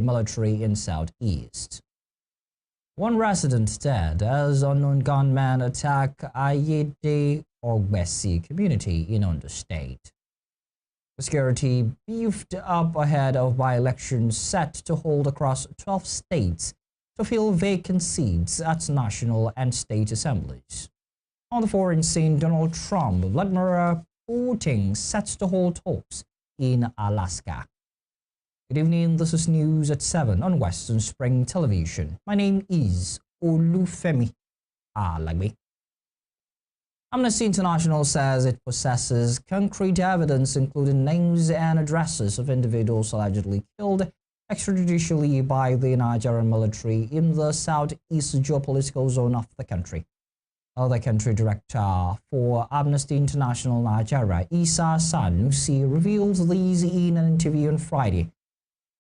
military in Southeast. One resident dead as unknown gunmen attack Ayede Ogbese community in Ondo State. Security beefed up ahead of by-elections set to hold across 12 states to fill vacant seats at national and state assemblies. On the foreign scene, Donald Trump, Vladimir Putin set to hold talks in Alaska. Good evening, this is News at 7 on Western Spring Television. My name is Olufemi Alagbe. Amnesty International says it possesses concrete evidence, including names and addresses of individuals allegedly killed extrajudicially by the Nigerian military in the southeast geopolitical zone of the country. The country director for Amnesty International Nigeria, Isa Sanusi, revealed these in an interview on Friday.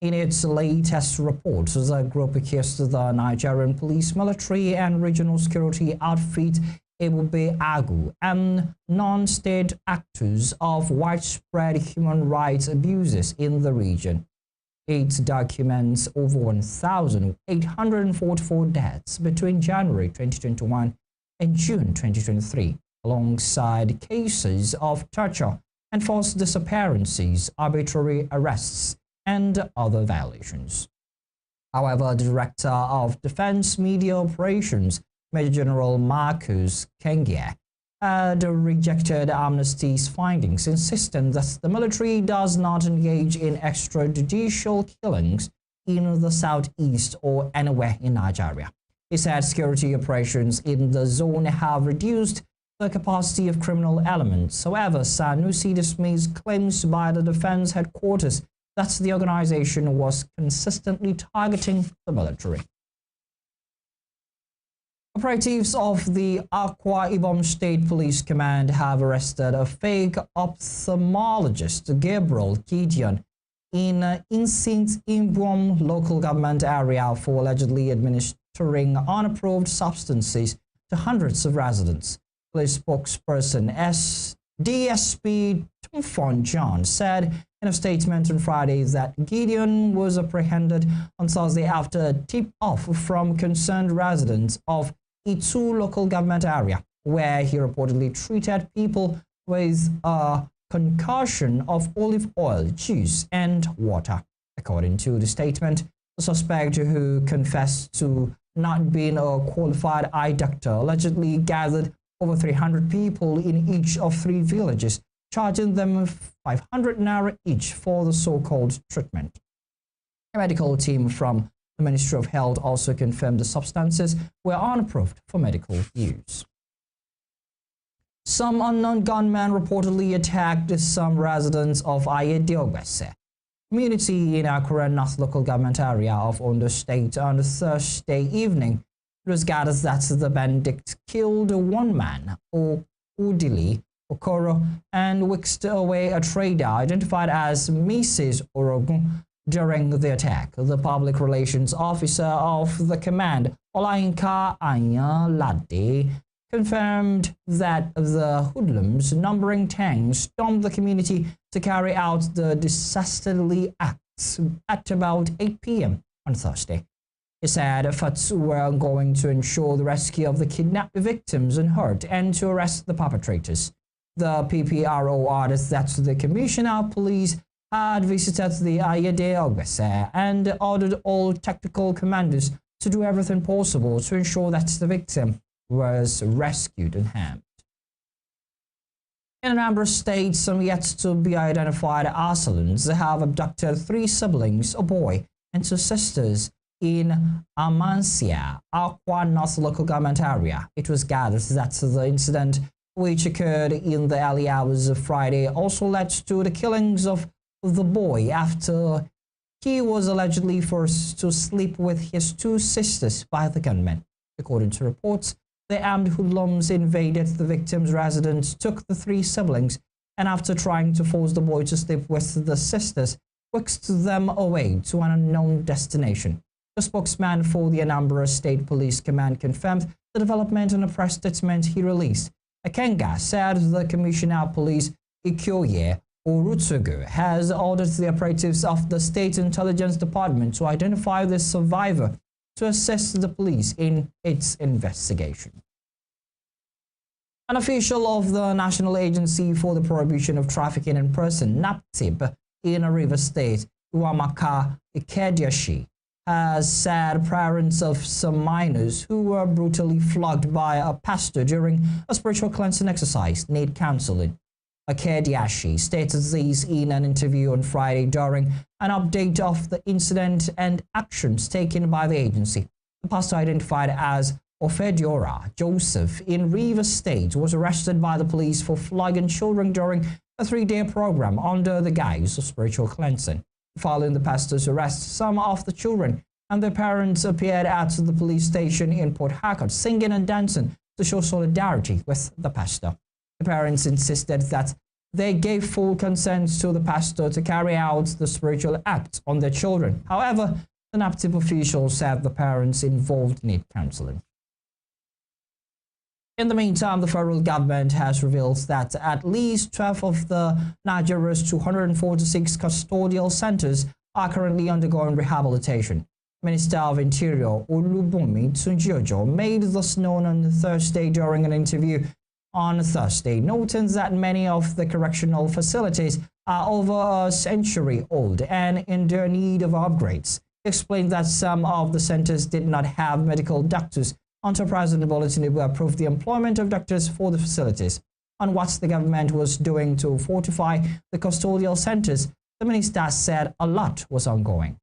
In its latest report, the group accused the Nigerian police, military, and regional security outfit Ebube Agu and non-state actors of widespread human rights abuses in the region. It documents over 1,844 deaths between January 2021 and June 2023, alongside cases of torture and forced disappearances, arbitrary arrests, and other violations. However, the Director of Defense Media Operations, Major General Marcus Kengia, had rejected Amnesty's findings, insisting that the military does not engage in extrajudicial killings in the southeast or anywhere in Nigeria. He said security operations in the zone have reduced the capacity of criminal elements. However, Sanusi dismissed claims by the defense headquarters that the organization was consistently targeting the military. Operatives of the Akwa Ibom State Police Command have arrested a fake ophthalmologist, Gabriel Gideon, in St. Imbom local government area for allegedly administering unapproved substances to hundreds of residents. Police spokesperson DSP Tumfon John said in a statement on Friday that Gideon was apprehended on Thursday after a tip-off from concerned residents of Itu local government area, where he reportedly treated people with a concoction of olive oil, juice, and water. According to the statement, the suspect, who confessed to not being a qualified eye doctor, allegedly gathered over 300 people in each of 3 villages, charging them 500 naira each for the so-called treatment. A medical team from the Ministry of Health also confirmed the substances were unapproved for medical use. Some unknown gunmen reportedly attacked some residents of Ayede Ogbese community in Akure North local government area of Ondo State on Thursday evening. It was gathered that the bandits killed one man, Udili Okoro, and whisked away a trader identified as Mrs. Orogun during the attack. The public relations officer of the command, Olayinka Anyalade, confirmed that the hoodlums, numbering 10, stormed the community to carry out the dastardly acts at about 8 p.m. on Thursday. He said efforts were going to ensure the rescue of the kidnapped victims unhurt and to arrest the perpetrators. The PPRO added that the Commissioner of Police had visited the Ayede Ogbese and ordered all tactical commanders to do everything possible to ensure that the victim was rescued unharmed. In a number of states, some yet to be identified assailants have abducted 3 siblings, a boy and 2 sisters, in Amansia, Akwa North local government area. It was gathered that the incident, which occurred in the early hours of Friday, also led to the killings of the boy after he was allegedly forced to sleep with his 2 sisters by the gunmen. According to reports, the armed hoodlums invaded the victim's residence, took the 3 siblings, and after trying to force the boy to sleep with the sisters, whisked them away to an unknown destination. The spokesman for the Anambra State Police Command confirmed the development in a press statement he released. Akenga said the Commissioner of Police, Ikoye, Orutugu has ordered the operatives of the State Intelligence Department to identify the survivor to assist the police in its investigation. An official of the National Agency for the Prohibition of Trafficking in Person, NAPTIP, in Rivers State, Uamaka Ikediashi, has said parents of some minors who were brutally flogged by a pastor during a spiritual cleansing exercise need counseling. Ikediashi stated this in an interview on Friday during an update of the incident and actions taken by the agency. The pastor, identified as Ofediora Joseph in Rivers State, was arrested by the police for flogging children during a 3-day program under the guise of spiritual cleansing. Following the pastor's arrest, some of the children and their parents appeared at the police station in Port Harcourt, singing and dancing to show solidarity with the pastor. The parents insisted that they gave full consent to the pastor to carry out the spiritual act on their children. However, the NAPTIP official said the parents involved need counseling. In the meantime, the federal government has revealed that at least 12 of the Nigeria's 246 custodial centers are currently undergoing rehabilitation. Minister of Interior Olubunmi Tunjiojo made this known on Thursday during an interview on Thursday, noting that many of the correctional facilities are over a century old and in their need of upgrades. He explained that some of the centers did not have medical doctors until President Bola Tinubu approved the employment of doctors for the facilities. On what the government was doing to fortify the custodial centers, the minister said a lot was ongoing.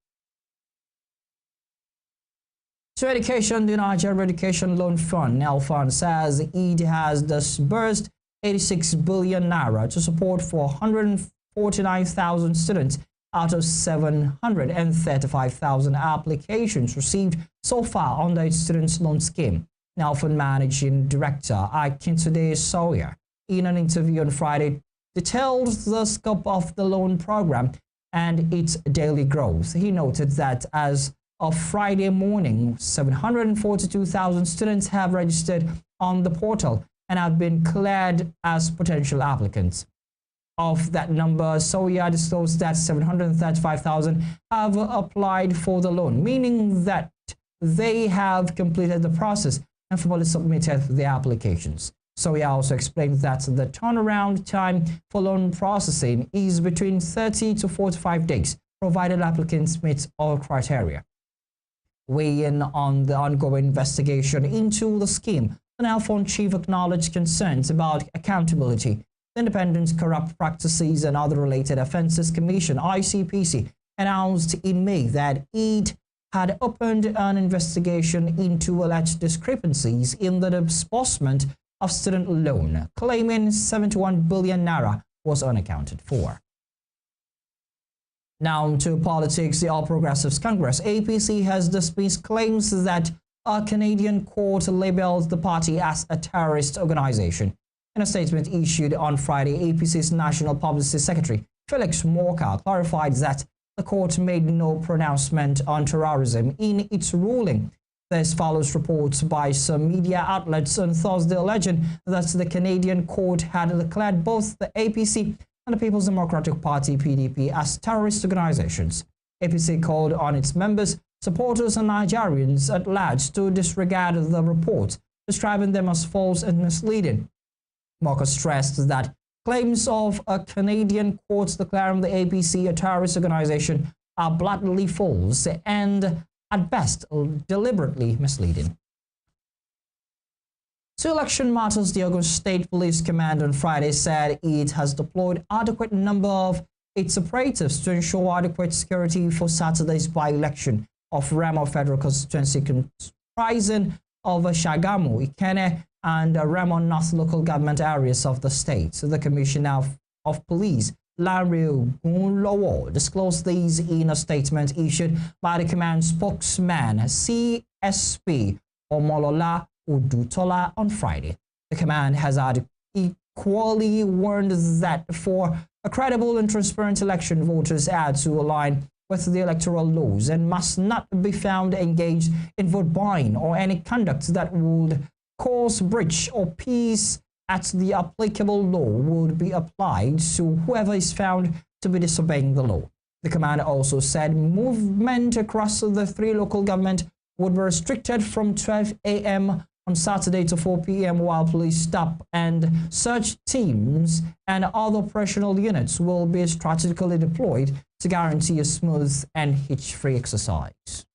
To education, the Nigeria Education Loan Fund, NELFund, says it has disbursed 86 billion naira to support for 149,000 students out of 735,000 applications received so far under its students' loan scheme. NELFund Managing Director Akintunde Sawyer, in an interview on Friday, detailed the scope of the loan program and its daily growth. He noted that as of Friday morning, 742,000 students have registered on the portal and have been cleared as potential applicants. Of that number, Sawyer disclosed that 735,000 have applied for the loan, meaning that they have completed the process and formally submitted the applications. Sawyer also explained that the turnaround time for loan processing is between 30 to 45 days, provided applicants meet all criteria. Weighing on the ongoing investigation into the scheme, the NELFund chief acknowledged concerns about accountability. The Independent Corrupt Practices and Other Related Offences Commission, ICPC, announced in May that it had opened an investigation into alleged discrepancies in the disbursement of student loan, claiming 71 billion naira was unaccounted for. Now to politics. The All Progressives Congress, APC, has dismissed claims that a Canadian court labeled the party as a terrorist organization. In a statement issued on Friday, APC's National Publicity Secretary Felix Morka clarified that the court made no pronouncement on terrorism in its ruling. This follows reports by some media outlets on Thursday alleging that the Canadian court had declared both the APC and the People's Democratic Party (PDP) as terrorist organizations. APC called on its members, supporters and Nigerians at large to disregard the reports, describing them as false and misleading. Morka stressed that claims of a Canadian court declaring the APC a terrorist organization are blatantly false and, at best, deliberately misleading. To election matters, the Ondo State Police Command on Friday said it has deployed adequate number of its operatives to ensure adequate security for Saturday's by-election of Remo Federal Constituency comprising of Shagamu, Ikenne, and Remo North local government areas of the state. So the Commissioner of Police, Larry Gunlowo, disclosed these in a statement issued by the command spokesman, CSP Omolola Udutola, on Friday. The command has equally warned that for a credible and transparent election, voters had to align with the electoral laws and must not be found engaged in vote buying or any conduct that would cause breach of peace at the applicable law would be applied to whoever is found to be disobeying the law. The commander also said movement across the 3 local governments would be restricted from 12 a.m. on Saturday to 4 p.m. while police stop and search teams and other operational units will be strategically deployed to guarantee a smooth and hitch-free exercise.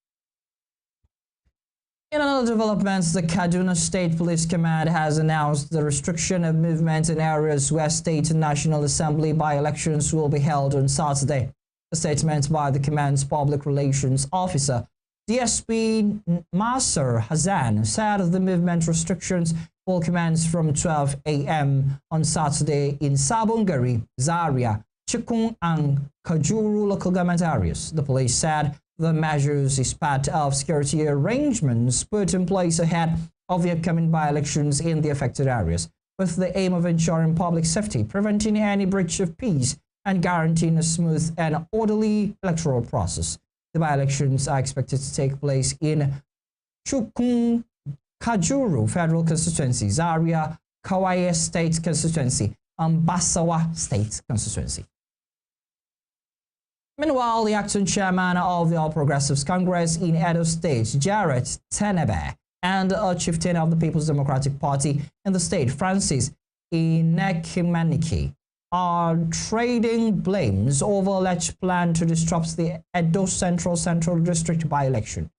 In another development, the Kaduna State Police Command has announced the restriction of movement in areas where State and National Assembly by-elections will be held on Saturday. A statement by the command's public relations officer, DSP Masar Hassan, said the movement restrictions will commence from 12 a.m. on Saturday in Sabongari, Zaria, Chikun, and Kajuru local government areas. The police said the measures is part of security arrangements put in place ahead of the upcoming by-elections in the affected areas, with the aim of ensuring public safety, preventing any breach of peace, and guaranteeing a smooth and orderly electoral process. The by-elections are expected to take place in Chukun, Kajuru Federal Constituency, Zaria, Kawaye State Constituency, and Basawa State Constituency. Meanwhile, the acting chairman of the All Progressives Congress in Ondo State, Jared Tenebe, and a chieftain of the People's Democratic Party in the state, Francis Inekimenike, are trading blames over alleged plan to disrupt the Edo Central District by-election.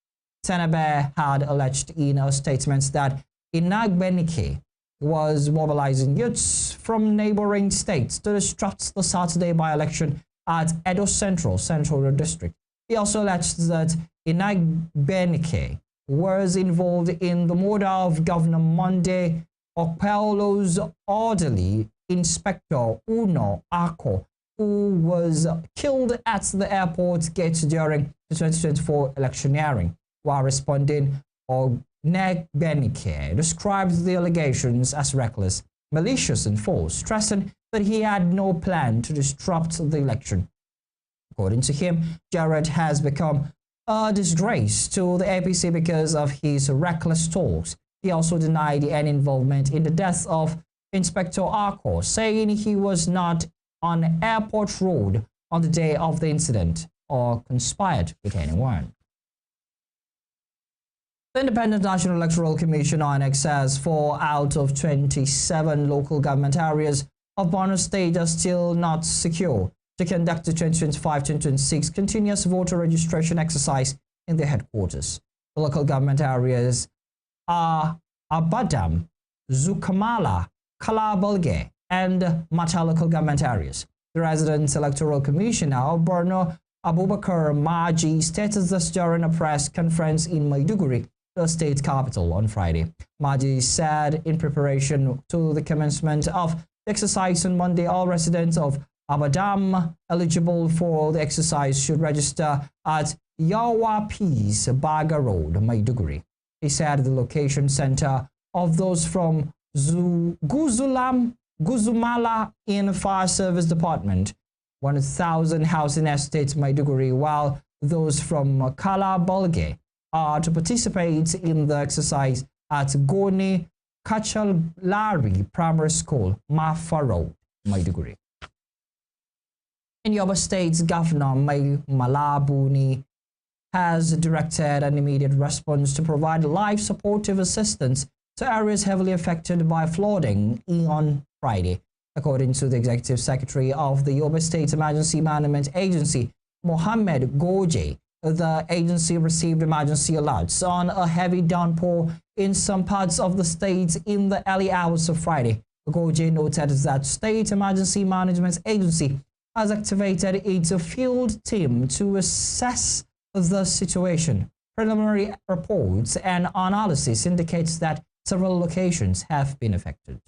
Tenebe had alleged in a statement that Inagbenike was mobilizing youths from neighboring states to disrupt the Saturday by-election at Edo Central District. He also alleged that Inagbenike was involved in the murder of Governor Monday Okpeolo's orderly Inspector Uno Ako, who was killed at the airport gate during the 2024 electioneering. While responding, Ogbenike described the allegations as reckless, malicious, and false, stressing that he had no plan to disrupt the election. According to him, Jared has become a disgrace to the APC because of his reckless talks. He also denied any involvement in the death of Inspector Ako, saying he was not on Airport Road on the day of the incident or conspired with anyone. The Independent National Electoral Commission (INEC) says 4 out of 27 local government areas of Ondo State are still not secure to conduct the 2025-2026 continuous voter registration exercise in their headquarters. The local government areas are Abadam, Zukamala, Kalabalge, and Mata local government areas. The Resident Electoral Commissioner Borno Abubakar Maji stated this during a press conference in Maiduguri, the state capital, on Friday. Maji said in preparation to the commencement of the exercise on Monday, all residents of Abadam eligible for the exercise should register at Yawa Peace Baga Road, Maiduguri. He said the location center of those from Guzumala in Fire Service Department, 1,000 housing estates Maiduguri, while those from Kalabalge are to participate in the exercise at Goni Kachalari Primary School, Mafa Road, Maiduguri. In Yobe State's Governor Mai Malabuni has directed an immediate response to provide life supportive assistance to areas heavily affected by flooding on Friday. According to the Executive Secretary of the Yobe State Emergency Management Agency, Mohammed Goje, the agency received emergency alerts on a heavy downpour in some parts of the state in the early hours of Friday. Goje noted that State Emergency Management Agency has activated its field team to assess the situation. Preliminary reports and analysis indicates that several locations have been affected.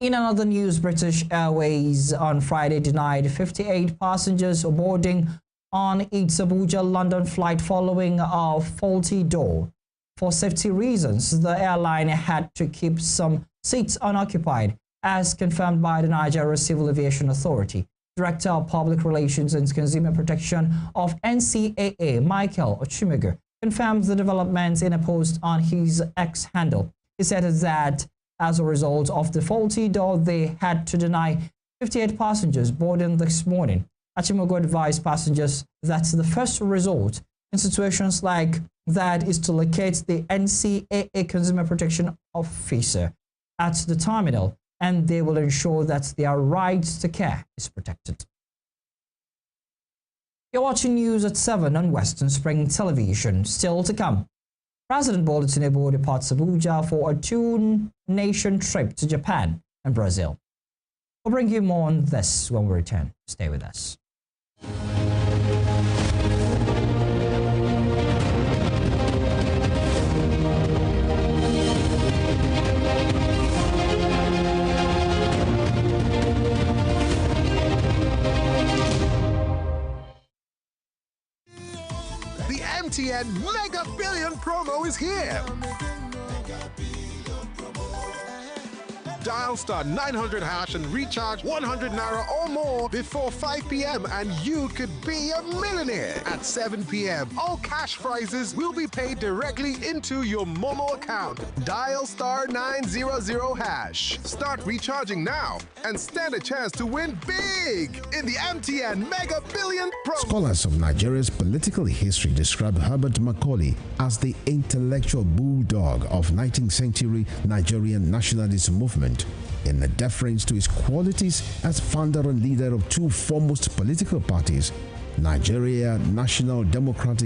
In another news, British Airways on Friday denied 58 passengers boarding on its Abuja-London flight following a faulty door. For safety reasons, the airline had to keep some seats unoccupied, as confirmed by the Nigeria Civil Aviation Authority. Director of Public Relations and Consumer Protection of NCAA, Michael Ochimega, confirmed the developments in a post on his X handle. He said that As a result of the faulty door, they had to deny 58 passengers boarding this morning. Achimogo advised passengers that the first resort in situations like that is to locate the NCAA Consumer Protection Officer at the terminal, and they will ensure that their right to care is protected. You're watching news at 7 on Western Spring Television. Still to come, President Bola Tinubu departs Abuja for a two-nation trip to Japan and Brazil. We'll bring you more on this when we return. Stay with us. The MTN Mega Billion promo is here. Dial star 900 hash and recharge 100 naira or more before 5 p.m. and you could be a millionaire. At 7 p.m., all cash prizes will be paid directly into your Momo account. Dial star 900 hash. Start recharging now and stand a chance to win big in the MTN Mega Billion promo. Scholars of Nigeria's political history describe Herbert Macaulay as the intellectual bulldog of 19th century Nigerian nationalist movement, in a deference to his qualities as founder and leader of two foremost political parties, Nigeria National Democratic